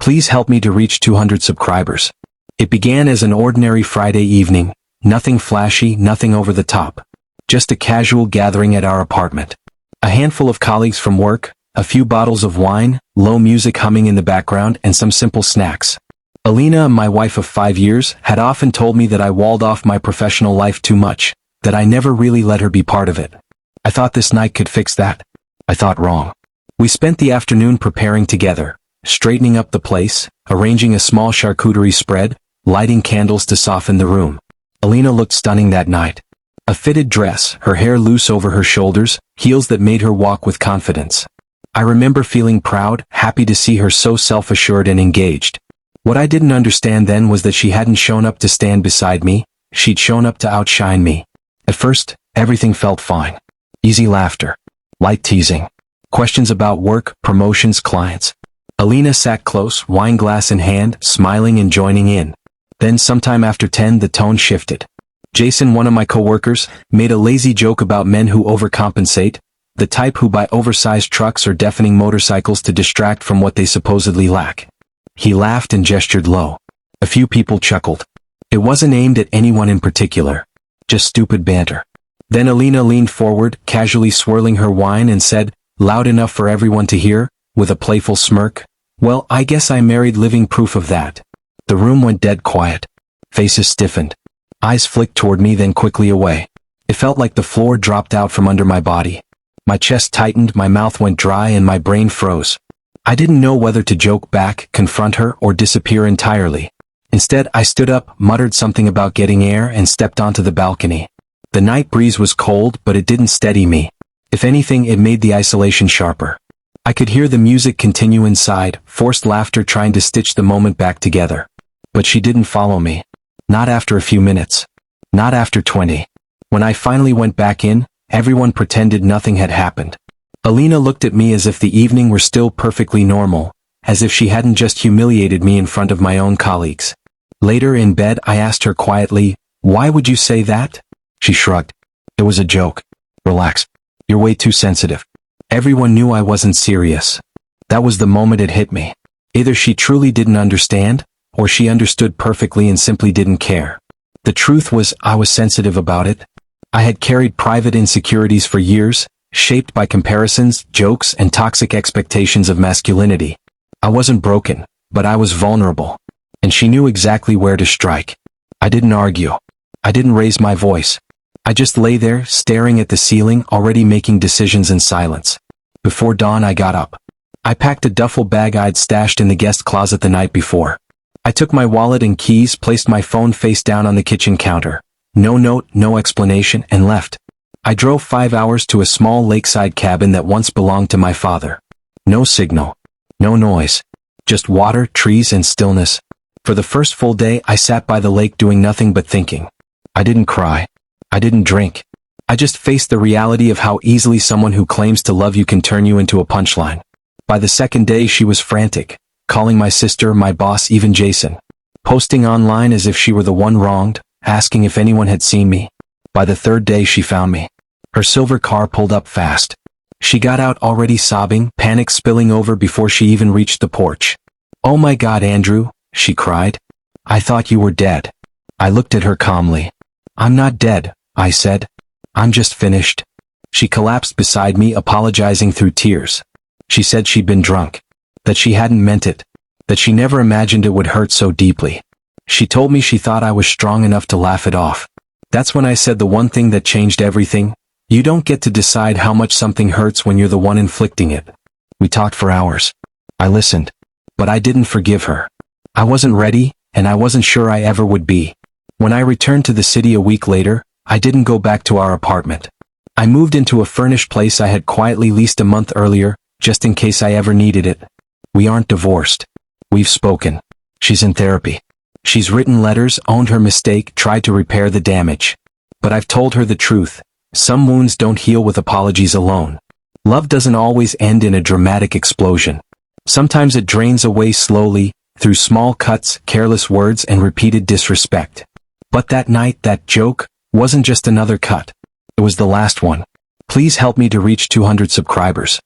Please help me to reach 200 subscribers. It began as an ordinary Friday evening, nothing flashy, nothing over the top. Just a casual gathering at our apartment. A handful of colleagues from work, a few bottles of wine, low music humming in the background, and some simple snacks. Alina, my wife of 5 years, had often told me that I walled off my professional life too much, that I never really let her be part of it. I thought this night could fix that. I thought wrong. We spent the afternoon preparing together, straightening up the place, arranging a small charcuterie spread, lighting candles to soften the room. Alina looked stunning that night. A fitted dress, her hair loose over her shoulders, heels that made her walk with confidence. I remember feeling proud, happy to see her so self-assured and engaged. What I didn't understand then was that she hadn't shown up to stand beside me, she'd shown up to outshine me. At first, everything felt fine. Easy laughter. Light teasing. Questions about work, promotions, clients. Alina sat close, wine glass in hand, smiling and joining in. Then sometime after 10 the tone shifted. Jason, one of my coworkers, made a lazy joke about men who overcompensate, the type who buy oversized trucks or deafening motorcycles to distract from what they supposedly lack. He laughed and gestured low. A few people chuckled. It wasn't aimed at anyone in particular. Just stupid banter. Then Alina leaned forward, casually swirling her wine, and said, loud enough for everyone to hear, with a playful smirk, "Well, I guess I married living proof of that." The room went dead quiet. Faces stiffened. Eyes flicked toward me, then quickly away. It felt like the floor dropped out from under my body. My chest tightened, my mouth went dry, and my brain froze. I didn't know whether to joke back, confront her, or disappear entirely. Instead, I stood up, muttered something about getting air, and stepped onto the balcony. The night breeze was cold, but it didn't steady me. If anything, it made the isolation sharper. I could hear the music continue inside, forced laughter trying to stitch the moment back together. But she didn't follow me. Not after a few minutes. Not after 20. When I finally went back in, everyone pretended nothing had happened. Alina looked at me as if the evening were still perfectly normal, as if she hadn't just humiliated me in front of my own colleagues. Later in bed, I asked her quietly, "Why would you say that?" She shrugged. "It was a joke. Relax. You're way too sensitive." Everyone knew I wasn't serious. That was the moment it hit me. Either she truly didn't understand, or she understood perfectly and simply didn't care. The truth was, I was sensitive about it. I had carried private insecurities for years, shaped by comparisons, jokes, and toxic expectations of masculinity. I wasn't broken, but I was vulnerable. And she knew exactly where to strike. I didn't argue. I didn't raise my voice. I just lay there, staring at the ceiling, already making decisions in silence. Before dawn, I got up. I packed a duffel bag I'd stashed in the guest closet the night before. I took my wallet and keys, placed my phone face down on the kitchen counter. No note, no explanation, and left. I drove 5 hours to a small lakeside cabin that once belonged to my father. No signal. No noise. Just water, trees, and stillness. For the first full day, I sat by the lake doing nothing but thinking. I didn't cry. I didn't drink. I just faced the reality of how easily someone who claims to love you can turn you into a punchline. By the second day, she was frantic, calling my sister, my boss, even Jason. Posting online as if she were the one wronged, asking if anyone had seen me. By the third day, she found me. Her silver car pulled up fast. She got out already sobbing, panic spilling over before she even reached the porch. "Oh my God, Andrew," she cried. "I thought you were dead." I looked at her calmly. "I'm not dead," I said. "I'm just finished." She collapsed beside me, apologizing through tears. She said she'd been drunk. That she hadn't meant it. That she never imagined it would hurt so deeply. She told me she thought I was strong enough to laugh it off. That's when I said the one thing that changed everything. You don't get to decide how much something hurts when you're the one inflicting it. We talked for hours. I listened. But I didn't forgive her. I wasn't ready, and I wasn't sure I ever would be. When I returned to the city a week later, I didn't go back to our apartment. I moved into a furnished place I had quietly leased a month earlier, just in case I ever needed it. We aren't divorced. We've spoken. She's in therapy. She's written letters, owned her mistake, tried to repair the damage. But I've told her the truth. Some wounds don't heal with apologies alone. Love doesn't always end in a dramatic explosion. Sometimes it drains away slowly, through small cuts, careless words, and repeated disrespect. But that night, that joke, wasn't just another cut. It was the last one. Please help me to reach 200 subscribers.